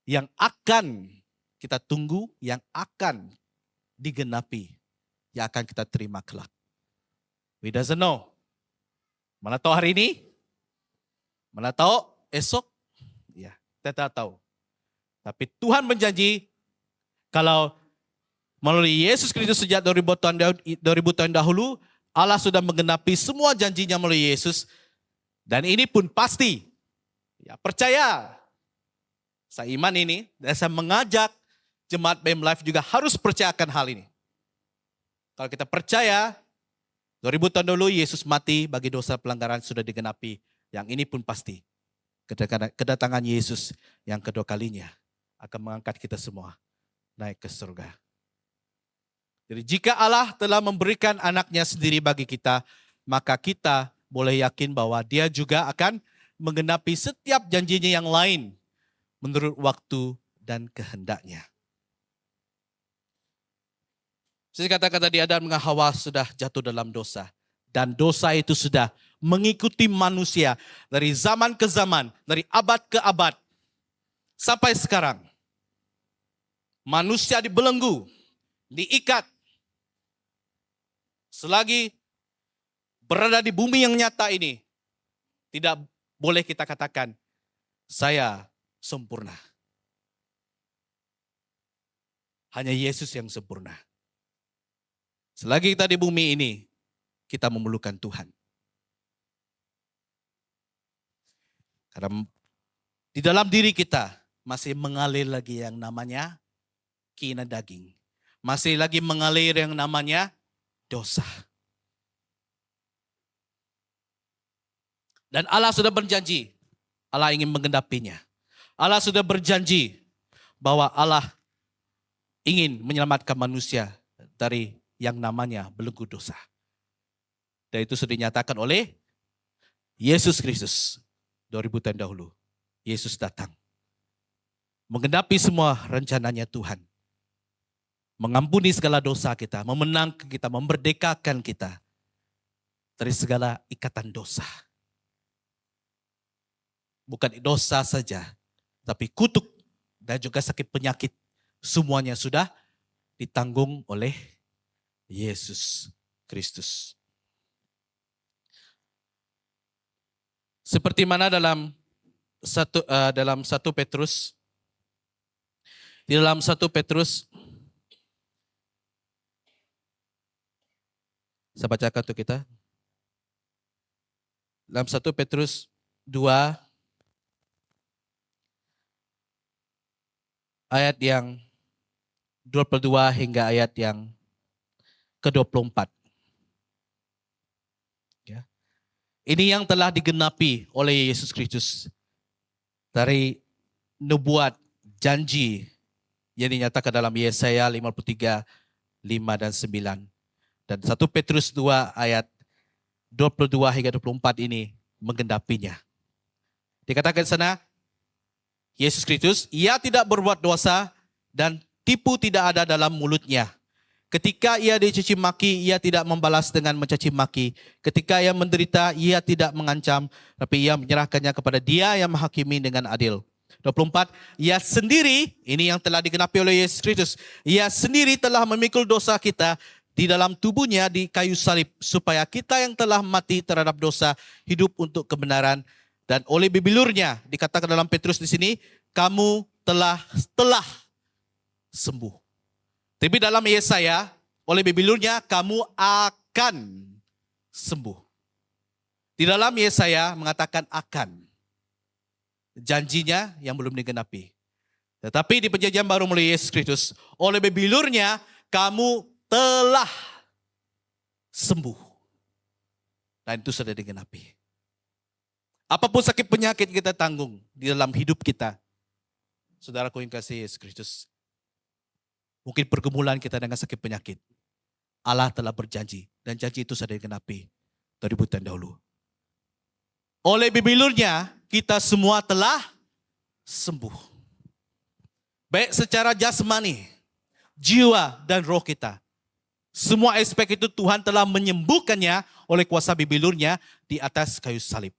Yang akan kita tunggu, yang akan digenapi, yang akan kita terima kelak. We doesn't know. Mana tahu hari ini? Mana tahu esok? Ya, kita tak tahu. Tapi Tuhan menjanji kalau melalui Yesus Kristus sejak 2000 tahun dahulu, Allah sudah menggenapi semua janjinya melalui Yesus. Dan ini pun pasti. Ya, percaya. Saya iman ini dan saya mengajak jemaat BM Life juga harus percayakan hal ini. Kalau kita percaya, 2000 tahun dulu Yesus mati bagi dosa pelanggaran sudah digenapi. Yang ini pun pasti. Kedatangan Yesus yang kedua kalinya akan mengangkat kita semua naik ke surga. Jadi jika Allah telah memberikan anaknya sendiri bagi kita, maka kita boleh yakin bahwa dia juga akan menggenapi setiap janjinya yang lain menurut waktu dan kehendaknya. Saya katakan tadi Adam dengan Hawa sudah jatuh dalam dosa. Dan dosa itu sudah mengikuti manusia dari zaman ke zaman, dari abad ke abad. Sampai sekarang. Manusia dibelenggu, diikat. Selagi berada di bumi yang nyata ini, tidak boleh kita katakan, saya sempurna. Hanya Yesus yang sempurna. Selagi kita di bumi ini, kita memerlukan Tuhan. Karena di dalam diri kita masih mengalir lagi yang namanya keinginan daging. Masih lagi mengalir yang namanya dosa. Dan Allah sudah berjanji, Allah ingin menggenapinya. Allah sudah berjanji bahwa Allah ingin menyelamatkan manusia dari yang namanya belenggu dosa. Dan itu sudah dinyatakan oleh Yesus Kristus 2000 tahun dahulu. Yesus datang. Menggenapi semua rencananya Tuhan. Mengampuni segala dosa kita, memenangkan kita, memerdekakan kita dari segala ikatan dosa. Bukan dosa saja, tapi kutuk dan juga sakit penyakit. Semuanya sudah ditanggung oleh Yesus Kristus. Seperti mana dalam 1 Petrus, di dalam 1 Petrus, saya bacakan untuk kita. Dalam 1 Petrus 2, ayat yang 22 hingga ayat yang ke-24. Ya. Ini yang telah digenapi oleh Yesus Kristus dari nubuat janji yang dinyatakan dalam Yesaya 53, 5 dan 9. Dan 1 Petrus 2 ayat 22 hingga 24 ini menggenapinya. Dikatakan di sana, Yesus Kristus, ia tidak berbuat dosa dan tipu tidak ada dalam mulutnya. Ketika ia dicaci maki, ia tidak membalas dengan mencaci maki. Ketika ia menderita, ia tidak mengancam, tapi ia menyerahkannya kepada Dia yang menghakimi dengan adil. 24, ia sendiri, ini yang telah digenapi oleh Yesus Kristus, ia sendiri telah memikul dosa kita di dalam tubuhnya di kayu salib, supaya kita yang telah mati terhadap dosa hidup untuk kebenaran. Dan oleh bibilurnya, dikatakan dalam Petrus di sini, kamu telah sembuh. Tapi dalam Yesaya, oleh bibilurnya, kamu akan sembuh. Di dalam Yesaya mengatakan akan. Janjinya yang belum digenapi. Tetapi di perjanjian baru melalui Yesus Kristus, oleh bibilurnya, kamu telah sembuh. Dan itu sudah digenapi. Apapun sakit penyakit kita tanggung di dalam hidup kita. Saudaraku yang kasih Yesus Kristus. Mungkin pergumulan kita dengan sakit penyakit. Allah telah berjanji. Dan janji itu sudah digenapi dari tahun dahulu. Oleh bibilurnya kita semua telah sembuh. Baik secara jasmani, jiwa dan roh kita. Semua aspek itu Tuhan telah menyembuhkannya oleh kuasa bibilurnya di atas kayu salib.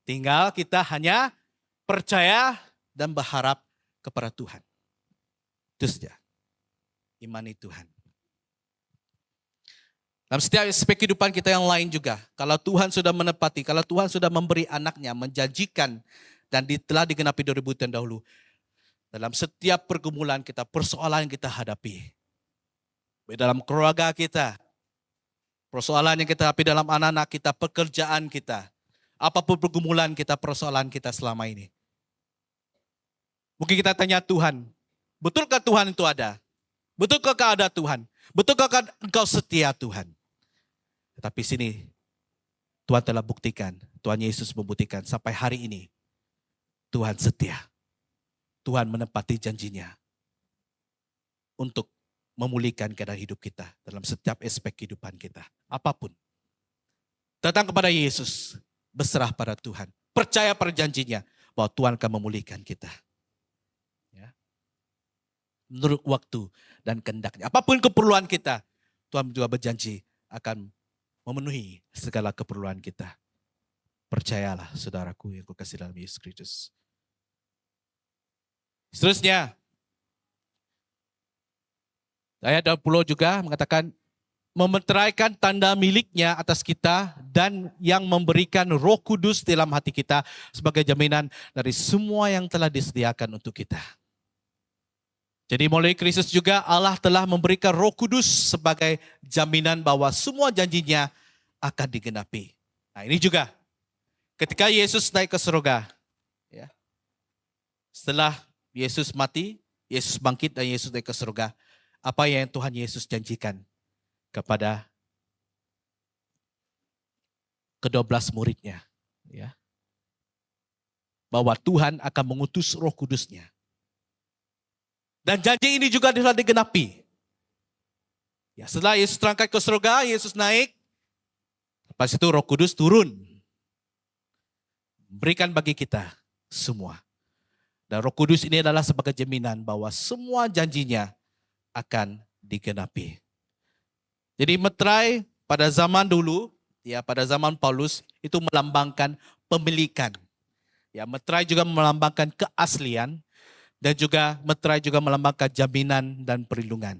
Tinggal kita hanya percaya dan berharap kepada Tuhan. Itu saja. Imani Tuhan. Dalam setiap aspek kehidupan kita yang lain juga. Kalau Tuhan sudah menepati, kalau Tuhan sudah memberi anaknya, menjanjikan dan telah digenapi 2000 tahun dahulu. Dalam setiap pergumulan kita, persoalan yang kita hadapi. Dalam keluarga kita, persoalan yang kita hadapi dalam anak-anak kita, pekerjaan kita. Apapun pergumulan kita, persoalan kita selama ini. Mungkin kita tanya Tuhan, betulkah Tuhan itu ada? Betulkah ada Tuhan? Betulkah engkau setia Tuhan? Tetapi sini Tuhan telah buktikan, Tuhan Yesus membuktikan sampai hari ini Tuhan setia. Tuhan menepati janjinya untuk memulihkan keadaan hidup kita dalam setiap aspek kehidupan kita. Apapun. Datang kepada Yesus, berserah pada Tuhan. Percaya pada janjinya bahwa Tuhan akan memulihkan kita. Menurut waktu dan kehendaknya. Apapun keperluan kita, Tuhan juga berjanji akan memenuhi segala keperluan kita. Percayalah saudaraku yang kukasih dalam Yesus Kristus. Seterusnya, ayat 20 juga mengatakan, memeteraikan tanda miliknya atas kita dan yang memberikan Roh Kudus dalam hati kita sebagai jaminan dari semua yang telah disediakan untuk kita. Jadi melalui Kristus juga Allah telah memberikan Roh Kudus sebagai jaminan bahwa semua janjinya akan digenapi. Nah ini juga ketika Yesus naik ke surga, ya, setelah Yesus mati, Yesus bangkit dan Yesus naik ke surga, apa yang Tuhan Yesus janjikan kepada ke-12 muridnya, ya, bahwa Tuhan akan mengutus Roh Kudusnya. Dan janji ini juga telah digenapi. Ya, setelah Yesus terangkat ke surga, Yesus naik. Lepas itu Roh Kudus turun. Berikan bagi kita semua. Dan Roh Kudus ini adalah sebagai jaminan bahwa semua janjinya akan digenapi. Jadi meterai pada zaman dulu, ya pada zaman Paulus itu melambangkan pemilikan. Ya, meterai juga melambangkan keaslian. Dan juga meterai juga melambangkan jaminan dan perlindungan.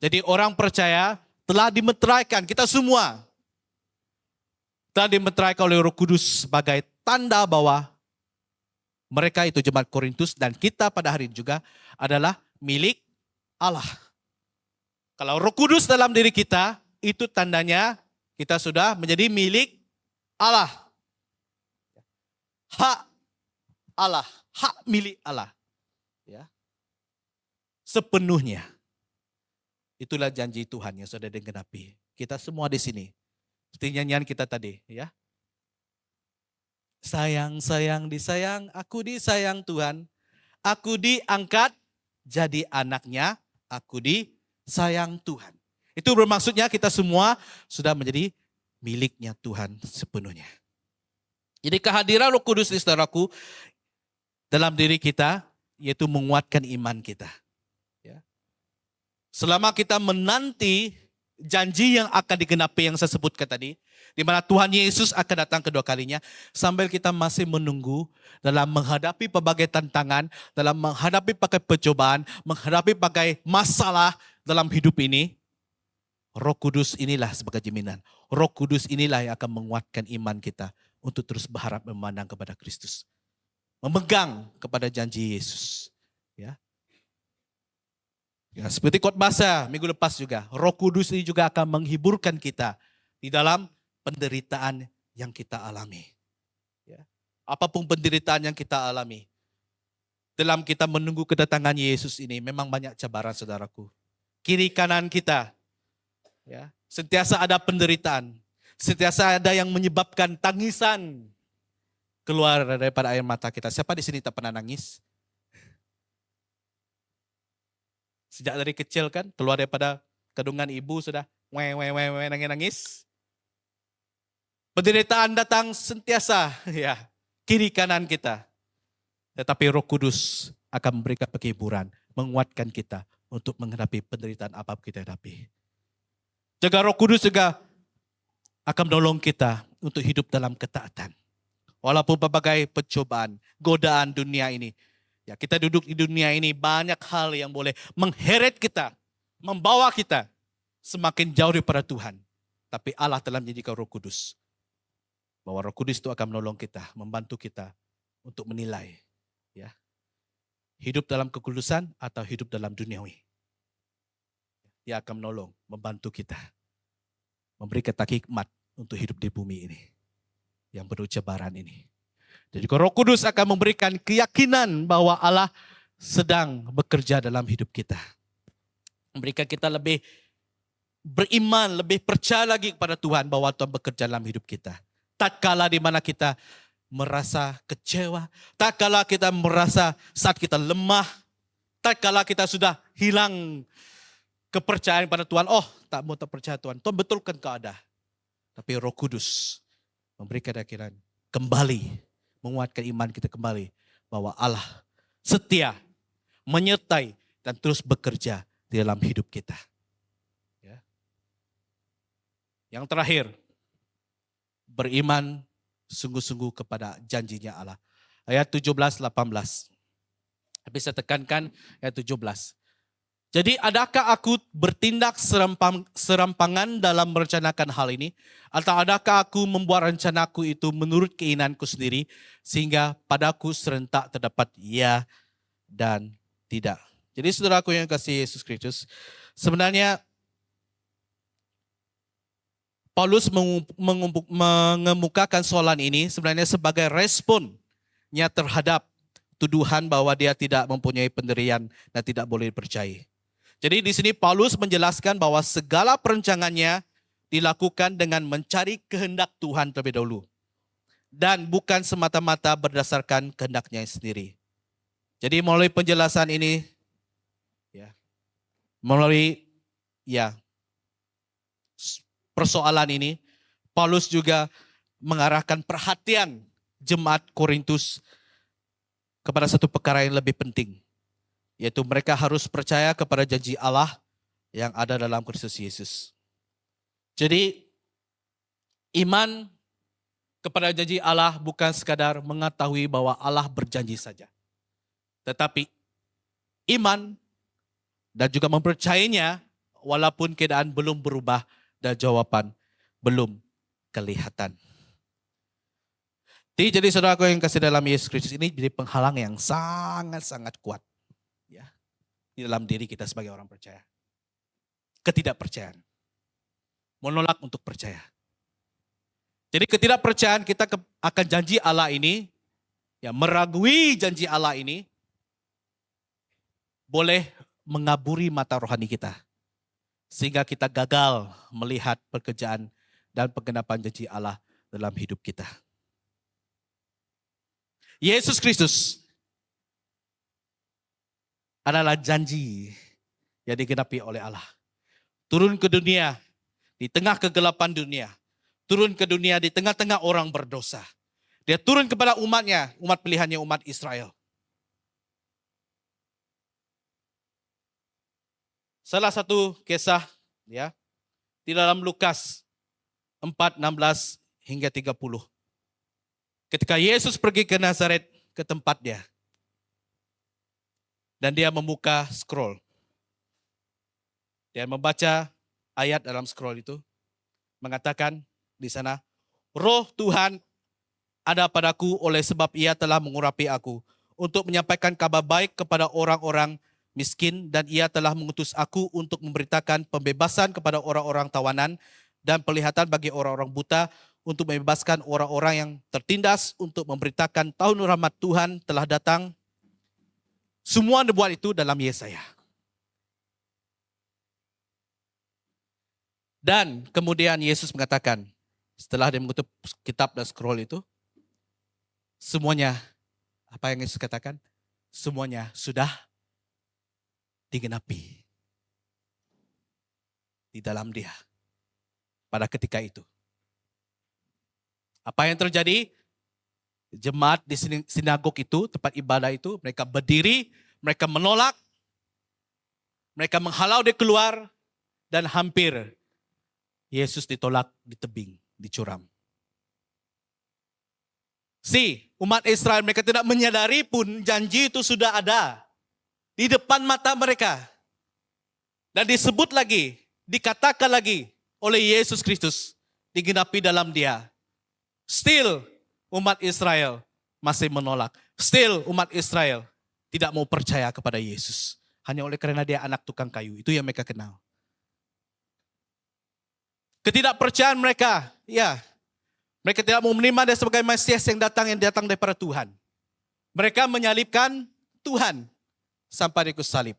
Jadi orang percaya telah dimeteraikan, kita semua telah dimeteraikan oleh Roh Kudus sebagai tanda bahwa mereka itu jemaat Korintus dan kita pada hari ini juga adalah milik Allah. Kalau Roh Kudus dalam diri kita, itu tandanya kita sudah menjadi milik Allah. Hak Allah, hak milik Allah. Ya, sepenuhnya. Itulah janji Tuhan yang sudah digenapi. Kita semua di sini. Seperti nyanyian kita tadi, ya. Sayang, sayang, disayang, aku disayang Tuhan. Aku diangkat jadi anaknya, aku disayang Tuhan. Itu bermaksudnya kita semua sudah menjadi miliknya Tuhan sepenuhnya. Jadi kehadiran Roh Kudus di saudaraku dalam diri kita, yaitu menguatkan iman kita. Ya. Selama kita menanti janji yang akan digenapi yang saya sebutkan tadi, di mana Tuhan Yesus akan datang kedua kalinya, sambil kita masih menunggu dalam menghadapi berbagai tantangan, dalam menghadapi pakai percobaan, menghadapi pakai masalah dalam hidup ini, Roh Kudus inilah sebagai jaminan. Roh Kudus inilah yang akan menguatkan iman kita untuk terus berharap memandang kepada Kristus. Memegang kepada janji Yesus. Ya. Ya, seperti khotbah minggu lepas juga, Roh Kudus ini juga akan menghiburkan kita di dalam penderitaan yang kita alami. Ya. Apapun penderitaan yang kita alami, dalam kita menunggu kedatangan Yesus ini memang banyak cabaran saudaraku. Kiri kanan kita, ya, sentiasa ada penderitaan, sentiasa ada yang menyebabkan tangisan keluar daripada air mata kita. Siapa di sini tak pernah nangis? Sejak dari kecil kan, keluar daripada kandungan ibu sudah nangis-nangis. Penderitaan datang sentiasa, ya, kiri kanan kita. Tetapi Roh Kudus akan memberikan penghiburan, menguatkan kita untuk menghadapi penderitaan apa kita hadapi. Juga Roh Kudus juga akan menolong kita untuk hidup dalam ketaatan. Walaupun berbagai pencobaan, godaan dunia ini. Ya, kita duduk di dunia ini banyak hal yang boleh mengheret kita, membawa kita semakin jauh daripada Tuhan. Tapi Allah telah menjadikan Roh Kudus. Bahwa Roh Kudus itu akan menolong kita, membantu kita untuk menilai. Ya, hidup dalam kekudusan atau hidup dalam duniawi. Dia akan menolong, membantu kita. Memberi kita hikmat untuk hidup di bumi ini. Yang penuh cabaran ini. Jadi Roh Kudus akan memberikan keyakinan bahwa Allah sedang bekerja dalam hidup kita. Memberikan kita lebih beriman, lebih percaya lagi kepada Tuhan bahwa Tuhan bekerja dalam hidup kita. Tatkala di mana kita merasa kecewa, tatkala kita merasa saat kita lemah, tatkala kita sudah hilang kepercayaan pada Tuhan, tak mau terpercaya Tuhan, Tuhan betulkan kau ada. Tapi Roh Kudus memberikan keyakinan kembali, menguatkan iman kita kembali bahwa Allah setia, menyertai dan terus bekerja di dalam hidup kita. Ya. Yang terakhir, beriman sungguh-sungguh kepada janjinya Allah. Ayat 17-18. Tapi saya tekankan ayat 17. Jadi adakah aku bertindak serampangan dalam merencanakan hal ini? Atau adakah aku membuat rencanaku itu menurut keinginanku sendiri? Sehingga padaku serentak terdapat ya dan tidak. Jadi saudaraku yang kasih Yesus Kristus, sebenarnya Paulus mengemukakan soalan ini sebenarnya sebagai responnya terhadap tuduhan bahwa dia tidak mempunyai pendirian dan tidak boleh dipercayai. Jadi di sini Paulus menjelaskan bahwa segala perencanannya dilakukan dengan mencari kehendak Tuhan terlebih dahulu. Dan bukan semata-mata berdasarkan kehendaknya sendiri. Jadi melalui penjelasan ini, melalui persoalan ini, Paulus juga mengarahkan perhatian jemaat Korintus kepada satu perkara yang lebih penting. Yaitu mereka harus percaya kepada janji Allah yang ada dalam Kristus Yesus. Jadi iman kepada janji Allah bukan sekadar mengetahui bahwa Allah berjanji saja. Tetapi iman dan juga mempercayainya walaupun keadaan belum berubah dan jawaban belum kelihatan. Jadi saudaraku yang kasih dalam Yesus Kristus ini jadi penghalang yang sangat-sangat kuat. Di dalam diri kita sebagai orang percaya. Ketidakpercayaan. Menolak untuk percaya. Jadi ketidakpercayaan kita akan janji Allah ini, meragui janji Allah ini, boleh mengaburi mata rohani kita. Sehingga kita gagal melihat pekerjaan dan penggenapan janji Allah dalam hidup kita. Yesus Kristus adalah janji yang digenapi oleh Allah. Turun ke dunia, di tengah kegelapan dunia. Turun ke dunia di tengah-tengah orang berdosa. Dia turun kepada umatnya, umat pilihannya, umat Israel. Salah satu kisah ya di dalam Lukas 4:16 hingga 30. Ketika Yesus pergi ke Nazaret, ke tempat dia. Dan dia membuka scroll. Dia membaca ayat dalam scroll itu. Mengatakan di sana, Roh Tuhan ada padaku oleh sebab ia telah mengurapi aku untuk menyampaikan kabar baik kepada orang-orang miskin dan ia telah mengutus aku untuk memberitakan pembebasan kepada orang-orang tawanan dan penglihatan bagi orang-orang buta, untuk membebaskan orang-orang yang tertindas, untuk memberitakan tahun rahmat Tuhan telah datang. Semua dibuat itu dalam Yesaya. Dan kemudian Yesus mengatakan, setelah dia mengutuk kitab dan scroll itu, semuanya, apa yang Yesus katakan? Semuanya sudah digenapi di dalam dia pada ketika itu. Apa yang terjadi? Jemaat di sinagog itu, tempat ibadah itu, mereka berdiri, mereka menolak, mereka menghalau dia keluar, dan hampir Yesus ditolak di tebing, dicuram. Umat Israel, mereka tidak menyadari pun janji itu sudah ada di depan mata mereka. Dan disebut lagi, dikatakan lagi oleh Yesus Kristus, digenapi dalam dia. Still umat Israel masih menolak. Still umat Israel tidak mau percaya kepada Yesus. Hanya oleh karena dia anak tukang kayu, itu yang mereka kenal. Ketidakpercayaan mereka, ya, mereka tidak mau menerima dia sebagai Mesias yang datang daripada Tuhan. Mereka menyalibkan Tuhan sampai dikut salib.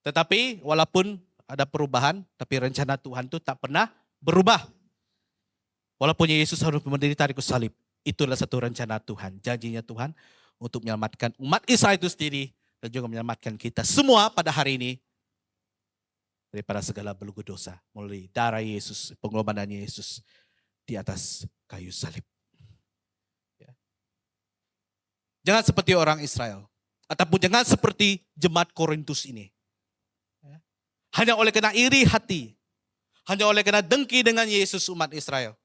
Tetapi walaupun ada perubahan, tapi rencana Tuhan itu tak pernah berubah. Walaupun Yesus harus menderita dikut salib, itulah satu rencana Tuhan, janjinya Tuhan untuk menyelamatkan umat Israel itu sendiri dan juga menyelamatkan kita semua pada hari ini daripada segala belenggu dosa melalui darah Yesus, pengorbanan Yesus di atas kayu salib. Ya. Jangan seperti orang Israel, ataupun jangan seperti jemaat Korintus ini. Ya. Hanya oleh karena iri hati, hanya oleh karena dengki dengan Yesus umat Israel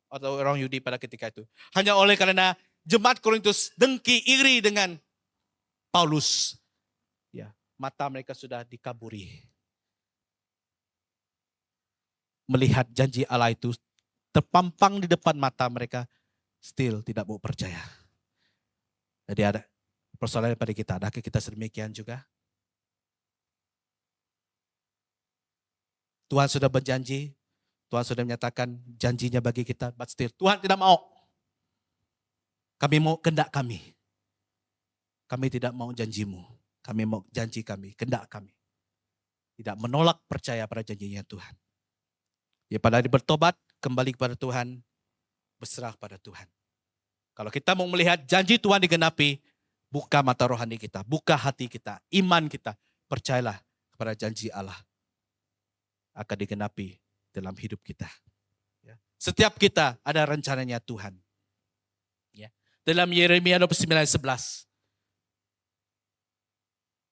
atau orang Yahudi pada ketika itu. Hanya oleh karena jemaat Korintus dengki iri dengan Paulus. Ya, mata mereka sudah dikaburi. Melihat janji Allah itu terpampang di depan mata mereka, still tidak mau percaya. Jadi ada persoalan pada kita, adakah kita sedemikian juga? Tuhan sudah berjanji, Tuhan sudah menyatakan janjinya bagi kita, but still Tuhan tidak mau. Kami mau kehendak kami. Kami tidak mau janjimu. Kami mau janji kami, kehendak kami. Tidak menolak percaya pada janjinya Tuhan. Ya, pada hari bertobat, kembali kepada Tuhan, berserah pada Tuhan. Kalau kita mau melihat janji Tuhan digenapi, buka mata rohani kita, buka hati kita, iman kita, percayalah kepada janji Allah akan digenapi dalam hidup kita. Ya. Setiap kita ada rencananya Tuhan. Ya. Dalam Yeremia 29:11,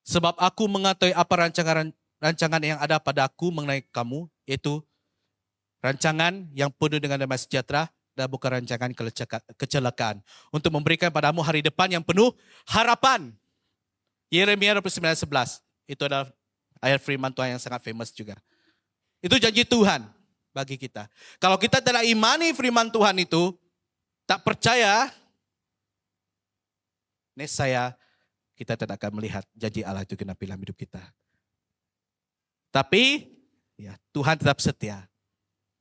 sebab aku mengetahui apa rancangan yang ada padaku mengenai kamu, yaitu rancangan yang penuh dengan damai sejahtera dan bukan rancangan kecelakaan. Untuk memberikan padamu hari depan yang penuh harapan. Yeremia 29:11. Itu adalah ayat firman Tuhan yang sangat famous juga. Itu janji Tuhan bagi kita. Kalau kita tidak imani firman Tuhan itu, tak percaya, nescaya kita tidak akan melihat janji Allah itu genapi dalam hidup kita. Tapi ya, Tuhan tetap setia.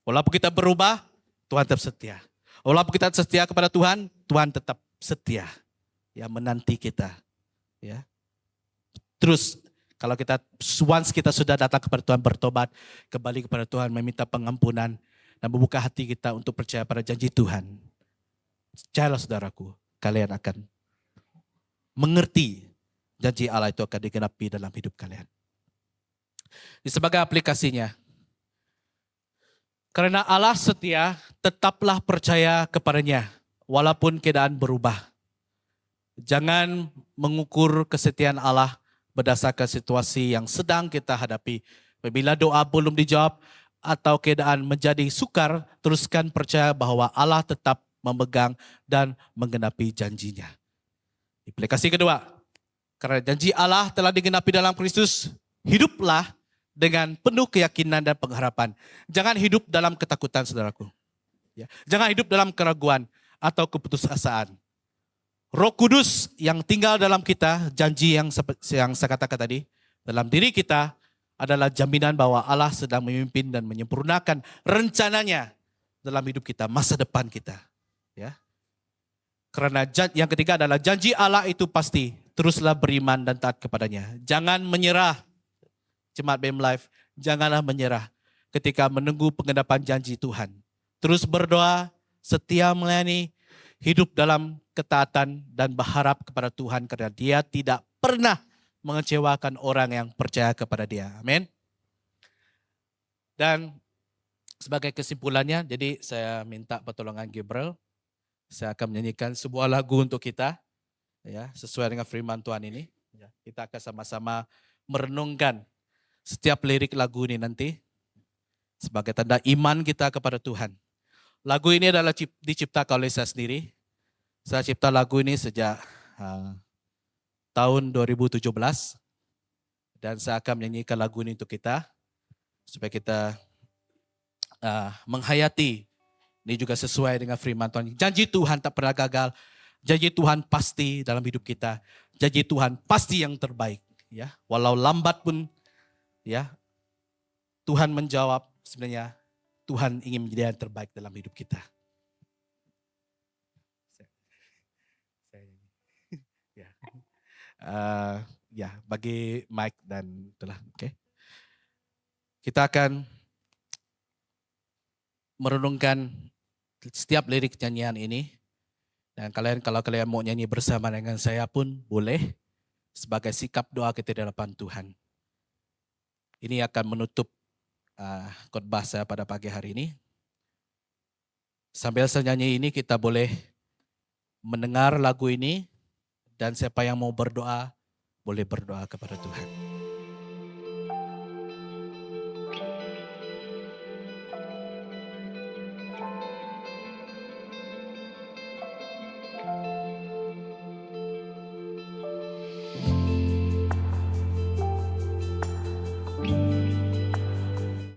Walaupun kita berubah, Tuhan tetap setia. Walaupun kita setia kepada Tuhan, Tuhan tetap setia. Ya, menanti kita. Ya. Terus kalau once kita sudah datang kepada Tuhan, bertobat, kembali kepada Tuhan, meminta pengampunan dan membuka hati kita untuk percaya pada janji Tuhan. Percayalah saudaraku, kalian akan mengerti janji Allah itu akan digenapi dalam hidup kalian. Sebagai aplikasinya, Karena Allah setia, tetaplah percaya kepadanya, walaupun keadaan berubah. Jangan mengukur kesetiaan Allah berdasarkan situasi yang sedang kita hadapi. Apabila doa belum dijawab atau keadaan menjadi sukar, teruskan percaya bahwa Allah tetap memegang dan menggenapi janjinya. Implikasi kedua, karena janji Allah telah digenapi dalam Kristus, hiduplah dengan penuh keyakinan dan pengharapan. Jangan hidup dalam ketakutan, saudaraku. Ya. Jangan hidup dalam keraguan atau keputusasaan. Roh Kudus yang tinggal dalam kita, janji yang saya katakan tadi, dalam diri kita adalah jaminan bahwa Allah sedang memimpin dan menyempurnakan rencananya dalam hidup kita, masa depan kita. Ya. Karena yang ketiga adalah janji Allah itu pasti, teruslah beriman dan taat kepadanya. Jangan menyerah. Jemaat BM Life, janganlah menyerah ketika menunggu penggenapan janji Tuhan. Terus berdoa, setia melayani, hidup dalam ketaatan dan berharap kepada Tuhan karena Dia tidak pernah mengecewakan orang yang percaya kepada Dia. Amin. Dan sebagai kesimpulannya, jadi saya minta pertolongan Gabriel. Saya akan menyanyikan sebuah lagu untuk kita, ya, sesuai dengan firman Tuhan ini. Ya, kita akan sama-sama merenungkan setiap lirik lagu ini nanti sebagai tanda iman kita kepada Tuhan. Lagu ini adalah diciptakan oleh saya sendiri. Saya cipta lagu ini sejak tahun 2017. Dan saya akan menyanyikan lagu ini untuk kita. Supaya kita menghayati. Ini juga sesuai dengan firman Tuhan. Janji Tuhan tak pernah gagal. Janji Tuhan pasti dalam hidup kita. Janji Tuhan pasti yang terbaik. Ya, walau lambat pun, ya, Tuhan menjawab, sebenarnya Tuhan ingin menjadi yang terbaik dalam hidup kita. Ya, bagi Mike dan itulah, oke. Kita akan merenungkan setiap lirik nyanyian ini. Dan kalau kalian mau nyanyi bersama dengan saya pun boleh, sebagai sikap doa kita di hadapan Tuhan. Ini akan menutup khotbah saya pada pagi hari ini. Sambil saya nyanyi ini kita boleh mendengar lagu ini dan siapa yang mau berdoa boleh berdoa kepada Tuhan.